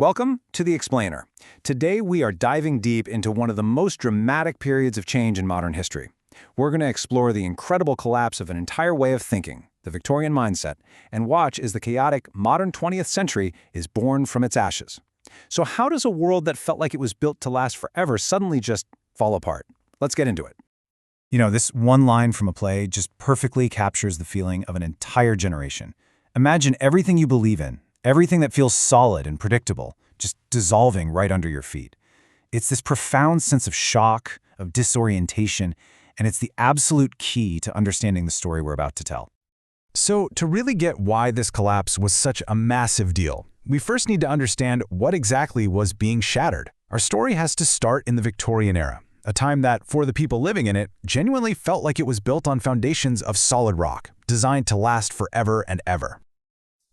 Welcome to The Explainer. Today we are diving deep into one of the most dramatic periods of change in modern history. We're going to explore the incredible collapse of an entire way of thinking, the Victorian mindset, and watch as the chaotic modern 20th century is born from its ashes. So how does a world that felt like it was built to last forever suddenly just fall apart? Let's get into it. This one line from a play just perfectly captures the feeling of an entire generation. Imagine everything you believe in, everything that feels solid and predictable, just dissolving right under your feet. It's this profound sense of shock, of disorientation, and it's the absolute key to understanding the story we're about to tell. So, to really get why this collapse was such a massive deal, we first need to understand what exactly was being shattered. Our story has to start in the Victorian era, a time that, for the people living in it, genuinely felt like it was built on foundations of solid rock, designed to last forever and ever.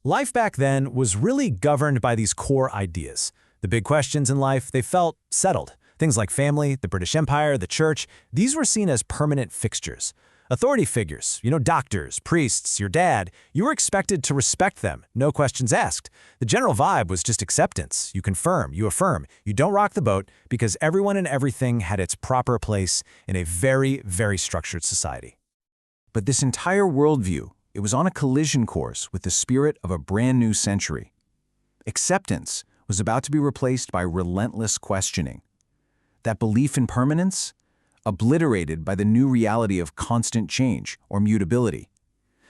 Life back then was really governed by these core ideas. The big questions in life, they felt settled. Things like family, the British Empire, the church, these were seen as permanent fixtures. Authority figures, doctors, priests, your dad, you were expected to respect them, no questions asked. The general vibe was just acceptance. You confirm, you affirm, you don't rock the boat because everyone and everything had its proper place in a very, very structured society. But this entire worldview, it was on a collision course with the spirit of a brand new century. Acceptance was about to be replaced by relentless questioning. That belief in permanence, obliterated by the new reality of constant change or mutability.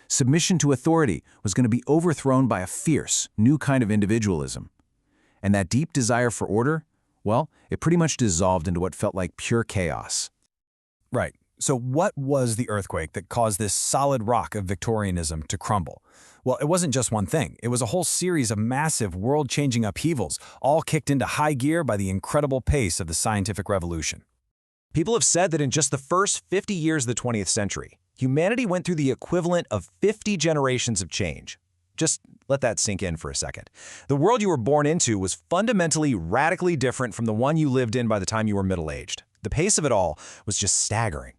Submission to authority was going to be overthrown by a fierce, new kind of individualism. And that deep desire for order, well, it pretty much dissolved into what felt like pure chaos. Right. So what was the earthquake that caused this solid rock of Victorianism to crumble? Well, it wasn't just one thing. It was a whole series of massive world-changing upheavals, all kicked into high gear by the incredible pace of the scientific revolution. People have said that in just the first 50 years of the 20th century, humanity went through the equivalent of 50 generations of change. Just let that sink in for a second. The world you were born into was fundamentally radically different from the one you lived in by the time you were middle-aged. The pace of it all was just staggering.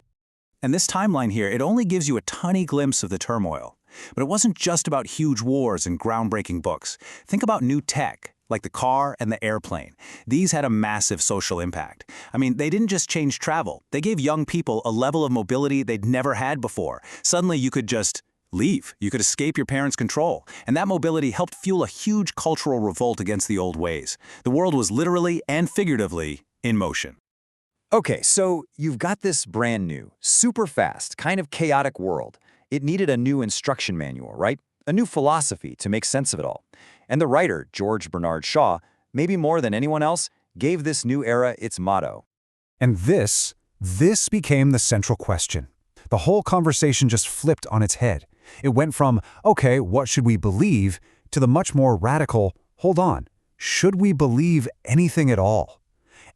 And this timeline here, it only gives you a tiny glimpse of the turmoil. But it wasn't just about huge wars and groundbreaking books. Think about new tech, like the car and the airplane. These had a massive social impact. They didn't just change travel. They gave young people a level of mobility they'd never had before. Suddenly you could just leave. You could escape your parents' control. And that mobility helped fuel a huge cultural revolt against the old ways. The world was literally and figuratively in motion. Okay, so you've got this brand new, super fast, kind of chaotic world. It needed a new instruction manual, right? A new philosophy to make sense of it all. And the writer, George Bernard Shaw, maybe more than anyone else, gave this new era its motto. And this became the central question. The whole conversation just flipped on its head. It went from, okay, what should we believe, to the much more radical, hold on, should we believe anything at all?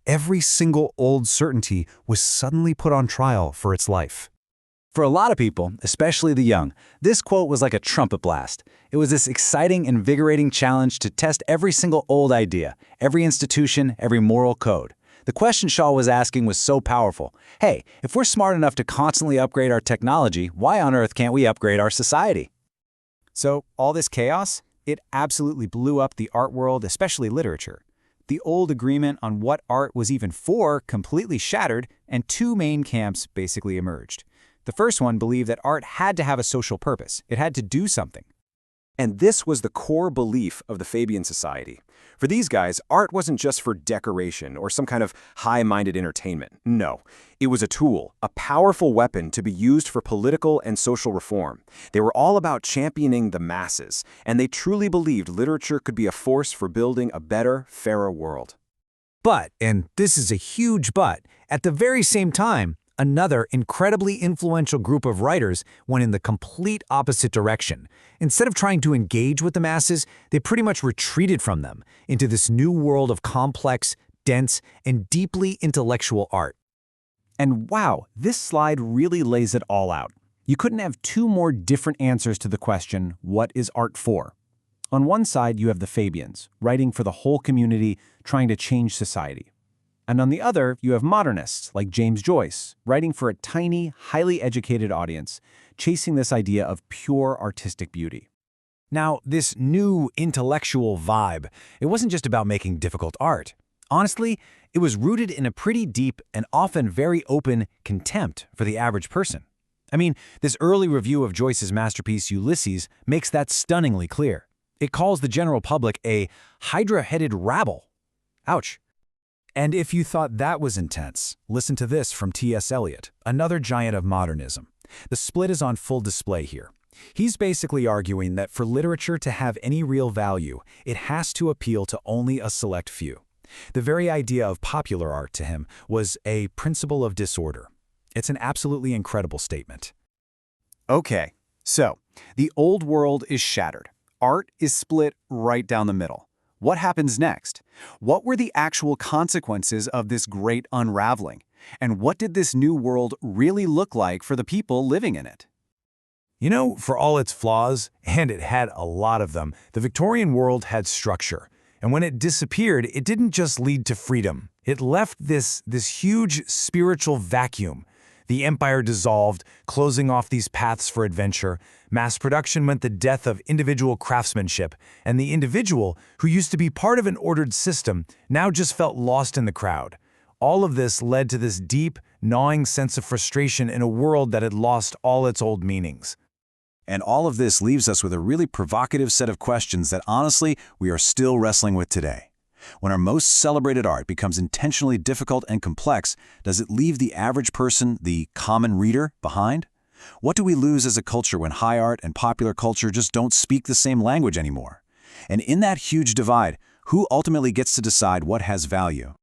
Every single old certainty was suddenly put on trial for its life. For a lot of people, especially the young, this quote was like a trumpet blast. It was this exciting, invigorating challenge to test every single old idea, every institution, every moral code. The question Shaw was asking was so powerful. Hey, if we're smart enough to constantly upgrade our technology, why on earth can't we upgrade our society? So all this chaos, it absolutely blew up the art world, especially literature. The old agreement on what art was even for completely shattered, and two main camps basically emerged. The first one believed that art had to have a social purpose. It had to do something. And this was the core belief of the Fabian Society. For these guys, art wasn't just for decoration or some kind of high-minded entertainment. No, it was a tool, a powerful weapon to be used for political and social reform. They were all about championing the masses, and they truly believed literature could be a force for building a better, fairer world. But, and this is a huge but, at the very same time, another incredibly influential group of writers went in the complete opposite direction. Instead of trying to engage with the masses, they pretty much retreated from them into this new world of complex, dense, and deeply intellectual art. And wow, this slide really lays it all out. You couldn't have two more different answers to the question, what is art for? On one side, you have the Fabians, writing for the whole community, trying to change society. And on the other, you have modernists like James Joyce, writing for a tiny, highly educated audience, chasing this idea of pure artistic beauty. Now, this new intellectual vibe, it wasn't just about making difficult art. Honestly, it was rooted in a pretty deep and often very open contempt for the average person. I mean, this early review of Joyce's masterpiece Ulysses makes that stunningly clear. It calls the general public a hydra-headed rabble. Ouch. And if you thought that was intense, listen to this from T.S. Eliot, another giant of modernism. The split is on full display here. He's basically arguing that for literature to have any real value, it has to appeal to only a select few. The very idea of popular art to him was a principle of disorder. It's an absolutely incredible statement. Okay, so the old world is shattered. Art is split right down the middle. What happens next? What were the actual consequences of this great unraveling? And what did this new world really look like for the people living in it? You know, for all its flaws, and it had a lot of them, the Victorian world had structure. And when it disappeared, it didn't just lead to freedom. It left this huge spiritual vacuum. The empire dissolved, closing off these paths for adventure. Mass production meant the death of individual craftsmanship, and the individual, who used to be part of an ordered system, now just felt lost in the crowd. All of this led to this deep, gnawing sense of frustration in a world that had lost all its old meanings. And all of this leaves us with a really provocative set of questions that honestly we are still wrestling with today. When our most celebrated art becomes intentionally difficult and complex, does it leave the average person, the common reader, behind? What do we lose as a culture when high art and popular culture just don't speak the same language anymore? And in that huge divide, who ultimately gets to decide what has value?